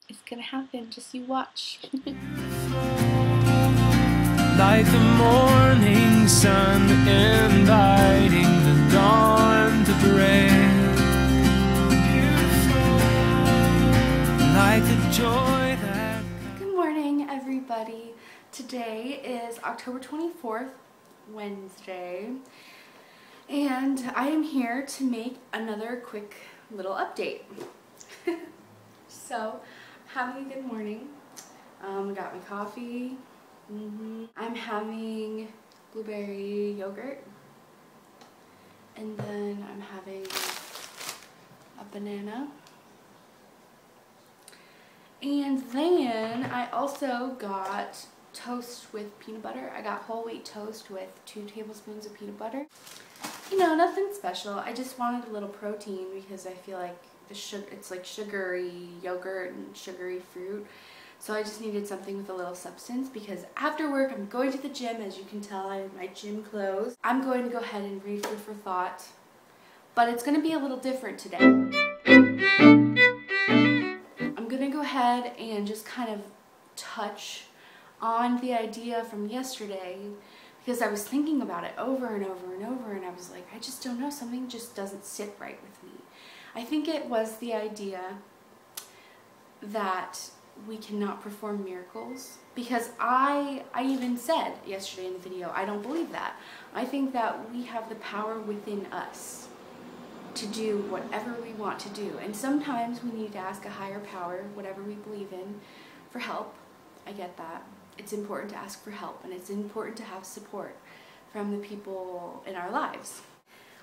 It's gonna happen, just you watch. Like the morning sun inviting the dawn to break. Beautiful, like the joy that... Good morning, everybody. Today is October 24th, Wednesday, and I am here to make another quick little update. So, having a good morning. Got my coffee. I'm having blueberry yogurt, and then I'm having a banana, and then I also got toast with peanut butter. I got whole wheat toast with 2 tablespoons of peanut butter. You know, nothing special. I just wanted a little protein because I feel like it's like sugary yogurt and sugary fruit. So I just needed something with a little substance because after work I'm going to the gym. As you can tell, I'm in my gym clothes. I'm going to go ahead and read Food for Thought, but it's going to be a little different today. I'm going to go ahead and just kind of touch on the idea from yesterday because I was thinking about it over and over and over, and I was like, I just don't know, something just doesn't sit right with me. I think it was the idea that we cannot perform miracles, because I even said yesterday in the video, I don't believe that. I think that we have the power within us to do whatever we want to do, and sometimes we need to ask a higher power, whatever we believe in, for help. I get that. It's important to ask for help, and it's important to have support from the people in our lives.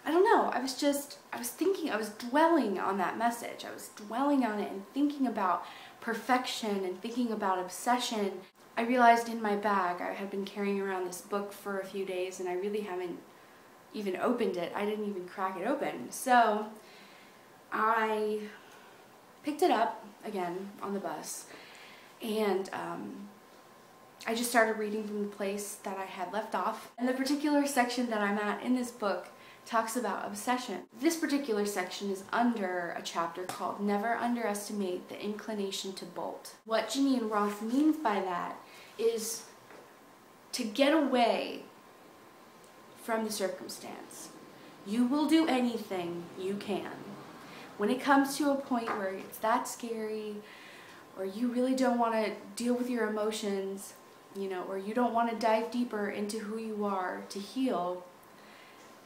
I don't know, I was thinking, I was dwelling on that message. I was dwelling on it and thinking about perfection and thinking about obsession. I realized in my bag, I had been carrying around this book for a few days and I really haven't even opened it. I didn't even crack it open. So I picked it up again on the bus, and I just started reading from the place that I had left off. And the particular section that I'm at in this book talks about obsession. This particular section is under a chapter called Never Underestimate the Inclination to Bolt. What Janine Roth means by that is to get away from the circumstance. You will do anything you can. When it comes to a point where it's that scary, or you really don't want to deal with your emotions, you know, or you don't want to dive deeper into who you are to heal,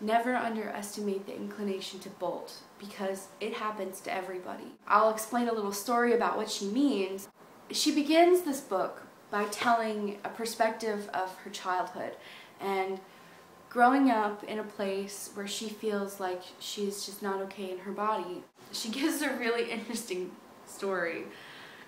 never underestimate the inclination to bolt, because it happens to everybody. I'll explain a little story about what she means. She begins this book by telling a perspective of her childhood and growing up in a place where she feels like she's just not okay in her body. She gives a really interesting story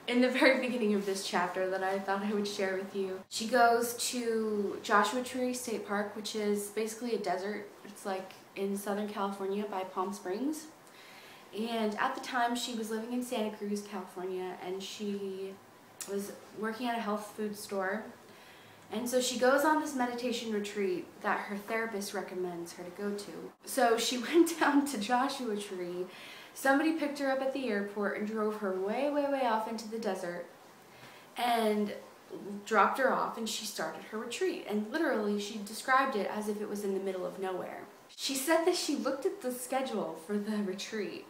in the very beginning of this chapter that I thought I would share with you. She goes to Joshua Tree State Park, which is basically a desert. It's like in Southern California by Palm Springs. And at the time she was living in Santa Cruz, California, and she was working at a health food store. And so she goes on this meditation retreat that her therapist recommends her to go to. So she went down to Joshua Tree. Somebody picked her up at the airport and drove her way, way, way off into the desert and dropped her off, and she started her retreat. And literally, she described it as if it was in the middle of nowhere. She said that she looked at the schedule for the retreat,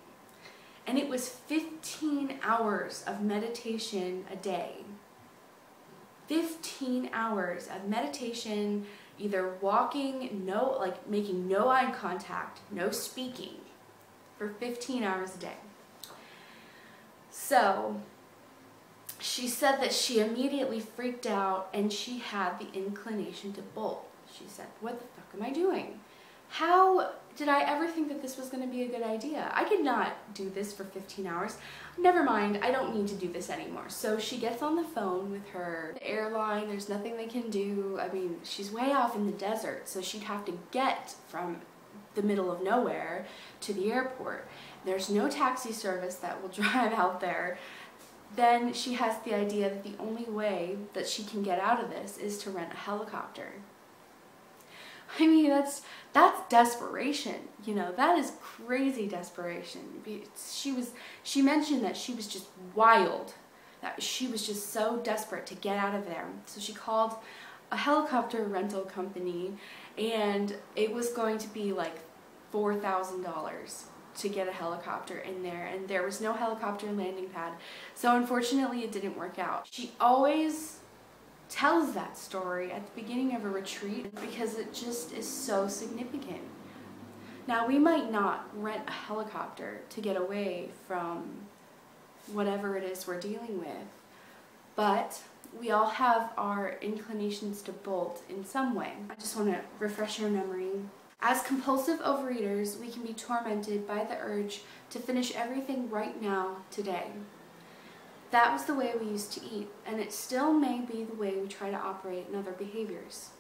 and it was 15 hours of meditation a day. 15 hours of meditation, either walking, making no eye contact, no speaking, for 15 hours a day. So she said that she immediately freaked out and she had the inclination to bolt. She said, what the fuck am I doing? How did I ever think that this was going to be a good idea? I could not do this for 15 hours. Never mind, I don't need to do this anymore. So she gets on the phone with her airline. There's nothing they can do. I mean, she's way off in the desert, so she'd have to get from the middle of nowhere to the airport. There's no taxi service that will drive out there. Then she has the idea that the only way that she can get out of this is to rent a helicopter. I mean, that's desperation, you know, that is crazy desperation. She mentioned that she was just wild that she was just so desperate to get out of there. So she called a helicopter rental company, and it was going to be like $4,000 to get a helicopter in there, and there was no helicopter landing pad. So unfortunately it didn't work out. She always tells that story at the beginning of a retreat because it just is so significant. Now, we might not rent a helicopter to get away from whatever it is we're dealing with, but we all have our inclinations to bolt in some way. I just want to refresh your memory. As compulsive overeaters, we can be tormented by the urge to finish everything right now, today. That was the way we used to eat, and it still may be the way we try to operate in other behaviors.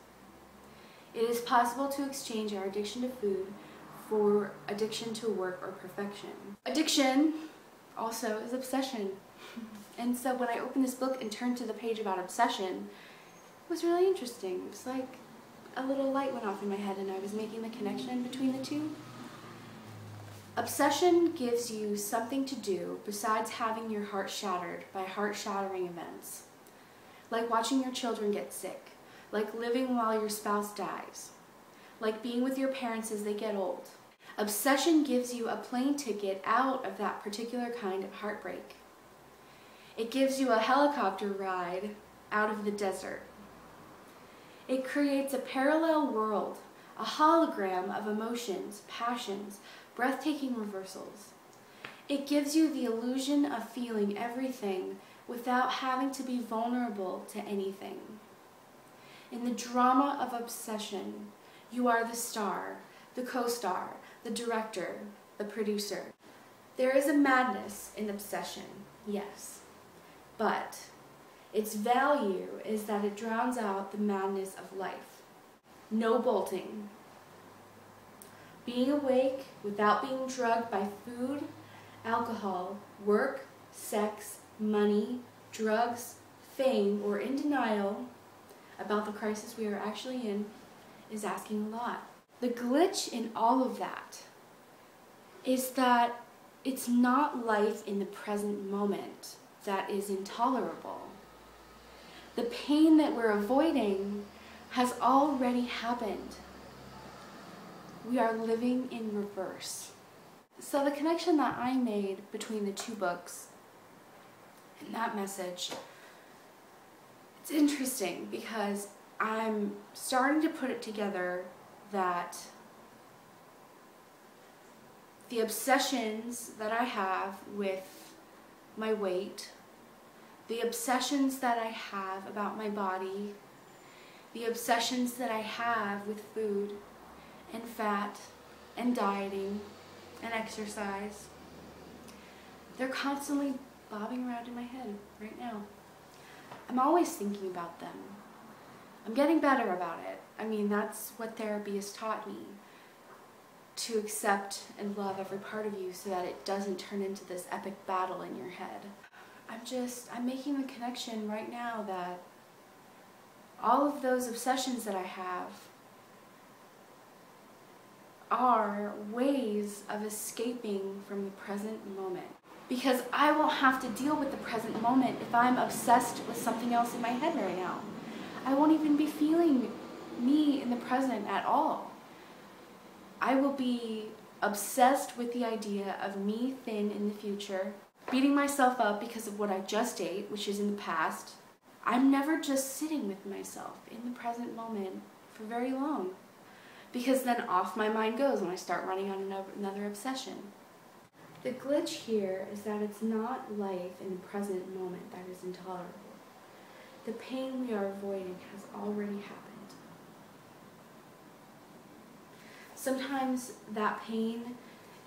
It is possible to exchange our addiction to food for addiction to work or perfection. Addiction also is obsession. And so when I opened this book and turned to the page about obsession, it was really interesting. It was like a little light went off in my head and I was making the connection between the two. Obsession gives you something to do besides having your heart shattered by heart-shattering events, like watching your children get sick, like living while your spouse dies, like being with your parents as they get old. Obsession gives you a plane ticket out of that particular kind of heartbreak. It gives you a helicopter ride out of the desert. It creates a parallel world, a hologram of emotions, passions, breathtaking reversals. It gives you the illusion of feeling everything without having to be vulnerable to anything. In the drama of obsession, you are the star, the co-star, the director, the producer. There is a madness in obsession, yes, but its value is that it drowns out the madness of life. No bolting. Being awake without being drugged by food, alcohol, work, sex, money, drugs, fame, or in denial about the crisis we are actually in is asking a lot. The glitch in all of that is that it's not life in the present moment that is intolerable. The pain that we're avoiding has already happened. We are living in reverse. So the connection that I made between the two books and that message, it's interesting because I'm starting to put it together that the obsessions that I have with my weight, the obsessions that I have about my body, the obsessions that I have with food and fat and dieting and exercise, they're constantly bobbing around in my head right now. I'm always thinking about them. I'm getting better about it. I mean, that's what therapy has taught me, to accept and love every part of you so that it doesn't turn into this epic battle in your head. I'm making the connection right now that all of those obsessions that I have are ways of escaping from the present moment. Because I won't have to deal with the present moment if I'm obsessed with something else in my head right now. I won't even be feeling me in the present at all. I will be obsessed with the idea of me thin in the future, beating myself up because of what I just ate, which is in the past. I'm never just sitting with myself in the present moment for very long, because then off my mind goes when I start running on another obsession. The glitch here is that it's not life in the present moment that is intolerable. The pain we are avoiding has already happened. Sometimes that pain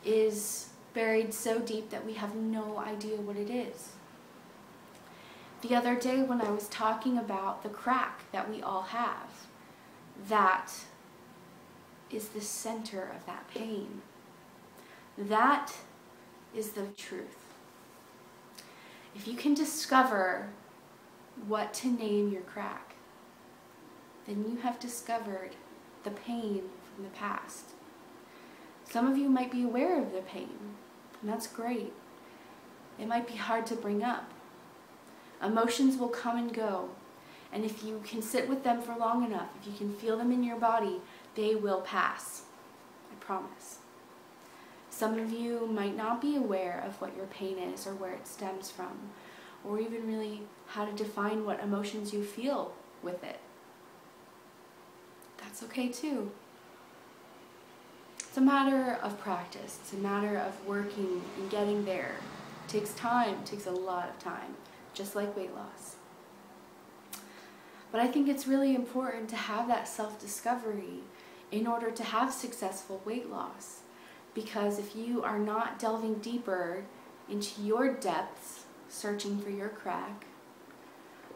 is buried so deep that we have no idea what it is. The other day when I was talking about the crack that we all have, that is the center of that pain. That is the truth. If you can discover what to name your crack, then you have discovered the pain from the past. Some of you might be aware of the pain, and that's great. It might be hard to bring up, Emotions will come and go. And if you can sit with them for long enough, if you can feel them in your body, they will pass. I promise. Some of you might not be aware of what your pain is or where it stems from, or even really how to define what emotions you feel with it. That's okay too. It's a matter of practice. It's a matter of working and getting there. It takes time. It takes a lot of time, just like weight loss. But I think it's really important to have that self-discovery in order to have successful weight loss. Because if you are not delving deeper into your depths, searching for your crack,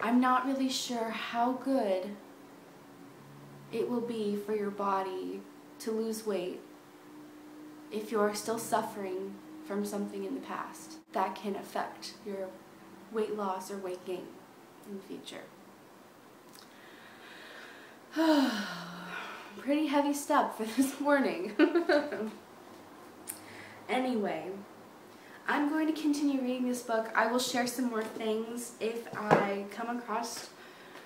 I'm not really sure how good it will be for your body to lose weight if you're still suffering from something in the past that can affect your weight loss or weight gain in the future. Pretty heavy step for this morning. Anyway, I'm going to continue reading this book. I will share some more things if I come across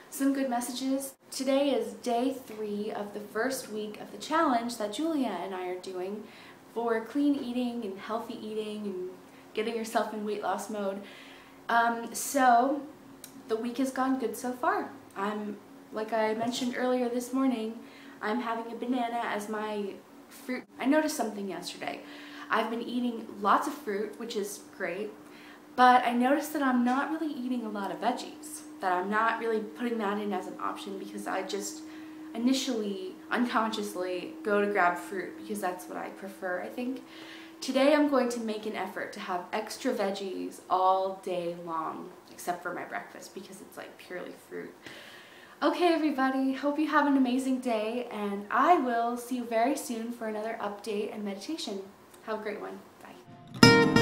some good messages. Today is day 3 of the first week of the challenge that Julia and I are doing for clean eating and healthy eating and getting yourself in weight loss mode. So the week has gone good so far. Like I mentioned earlier this morning, I'm having a banana as my fruit. I noticed something yesterday. I've been eating lots of fruit, which is great, but I noticed that I'm not really eating a lot of veggies, that I'm not really putting that in as an option because I just initially, unconsciously, go to grab fruit because that's what I prefer, I think. Today I'm going to make an effort to have extra veggies all day long, except for my breakfast because it's like purely fruit. Okay everybody, hope you have an amazing day, and I will see you very soon for another update and meditation. Have a great one. Bye.